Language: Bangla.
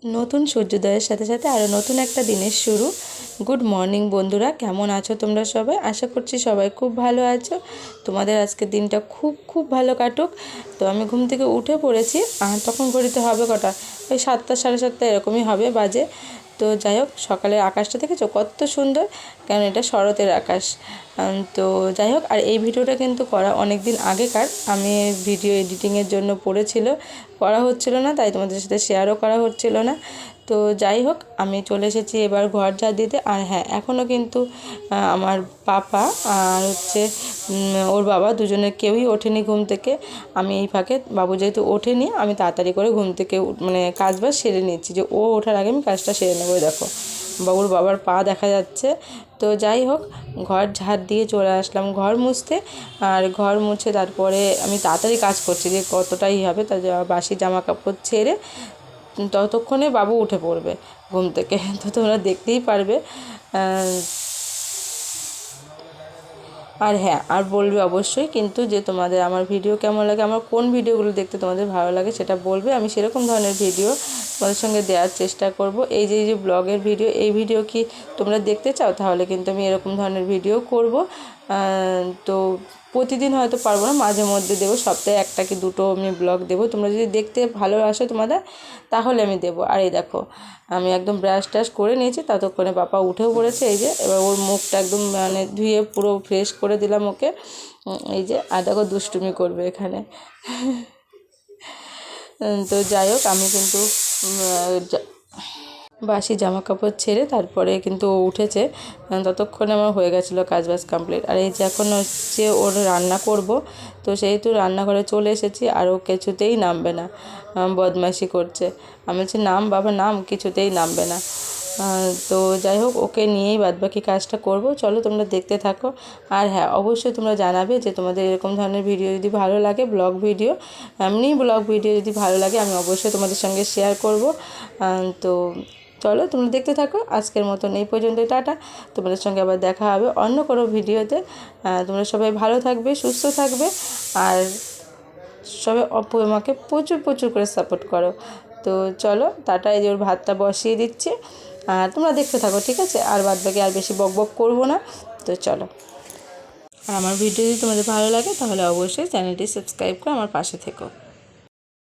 নতুন সূর্যোদয়ের সাথে সাথে আরও নতুন একটা দিনের শুরু। গুড মর্নিং বন্ধুরা, কেমন আছো তোমরা সবাই? আশা করছি সবাই খুব ভালো আছো। তোমাদের আজকের দিনটা খুব খুব ভালো কাটুক। তো আমি ঘুম থেকে উঠে পড়েছি, আর তখন ঘড়িতে হবে কটা, ওই 7টা 7:30 এরকমই হবে বাজে। তো যাই হোক, সকালের আকাশটা দেখেছো কত সুন্দর, কারণ এটা শরতের আকাশ। তো যাই হোক, আর এই ভিডিওটা কিন্তু করা অনেক দিন আগেকার। আমি ভিডিও এডিটিংয়ের জন্য করা হচ্ছিল না, তাই তোমাদের সাথে শেয়ারও করা হচ্ছিল না। তো যাই হোক, আমি চলে এসেছি এবার ঘর ঝাড় দিতে। আর হ্যাঁ, এখনও কিন্তু আমার পাপা আর ওর বাবা দুজনের কেউই ওঠেনি ঘুম থেকে। আমি এই ফাঁকে, বাবু যেহেতু ওঠেনি, আমি তাড়াতাড়ি করে ঘুম থেকে কাজ বাজ সেরে নিচ্ছি, যে ও ওঠার আগে আমি কাজটা সেরে নেবো। দেখো বাবার পা দেখা যাচ্ছে। তো যাই হোক, ঘর ঝাড় দিয়ে চলে আসলাম ঘর মুছতে। আর ঘর মুছে তারপরে আমি তাড়াতাড়ি কাজ করছি, যে কতটাই হবে, তার বাসি জামা কাপড় ছেড়ে ততক্ষণে বাবু উঠে পড়বে ঘুম থেকে। তো তোমরা দেখতেই পারবে। আর হ্যাঁ, আর বলবে অবশ্যই কিন্তু, যে তোমাদের আমার ভিডিও কেমন লাগে, আমার কোন ভিডিওগুলো দেখতে তোমাদের ভালো লাগে সেটা বলবে। আমি সেরকম ধরনের ভিডিও তোমাদের সঙ্গে দেওয়ার চেষ্টা করব। এই যে ব্লগের ভিডিও, এই ভিডিও কি তোমরা দেখতে চাও, তাহলে কিন্তু আমি এরকম ধরনের ভিডিও করব। তো প্রতিদিন হয়তো পারবো না, মাঝে মধ্যে দেবো, সপ্তাহে একটা কি দুটো আমি ব্লগ দেবো। তোমরা যদি দেখতে ভালোবাসো তোমাদের, তাহলে আমি দেবো। আর এই দেখো, আমি একদম ব্রাশ ট্রাশ করে নিয়েছি, ততক্ষণে পাপা উঠেও পড়েছে। এই যে এবার ওর মুখটা একদম ধুয়ে পুরো ফ্রেশ করে দিলাম ওকে। এই যে, আর দেখো দুষ্টুমি করবে এখানে। তো যাই হোক, আমি কিন্তু বাসি জামা কাপড় ছেড়ে তারপরে কিন্তু ও উঠেছে। ততক্ষণে আমার হয়ে গেছিলো কাজবাজ কমপ্লিট। আর এই যে এখন হচ্ছে ওর রান্না করব। তো সেহেতু রান্নাঘরে চলে এসেছি, আর ও কিছুতেই নামবে না, বদমাইশি করছে। আমি বলছি নাম বাবা নাম, কিছুতেই নামবে না। তো যাই হোক, ওকে নিয়েই বাদবাকি কাজটা করব। চলো তোমরা দেখতে থাকো। আর হ্যাঁ, অবশ্যই তোমরা জানাবে যে তোমাদের এরকম ধরনের ভিডিও যদি ভালো লাগে, ব্লগ ভিডিও, এমনি ব্লগ ভিডিও যদি ভালো লাগে, আমি অবশ্যই তোমাদের সঙ্গে শেয়ার করব। তো চলো তোমরা দেখতে থাকো। আজকের মতন এই পর্যন্ত, টাটা। তোমাদের সঙ্গে আবার দেখা হবে অন্য কোনো ভিডিওতে। তোমরা সবাই ভালো থাকবে, সুস্থ থাকবে, আর সবাই আমাকে প্রচুর প্রচুর করে সাপোর্ট করো। তো চলো টাটা। এই যে ওর ভাতটা বসিয়ে দিচ্ছি, তোমরা দেখতে থাকো, ঠিক আছে? আর বাদবাকি আর বেশি বক বক করবো না। তো চলো। আর আমার ভিডিও যদি তোমাদের ভালো লাগে, তাহলে অবশ্যই চ্যানেলটি সাবস্ক্রাইব করে আমার পাশে থেকো।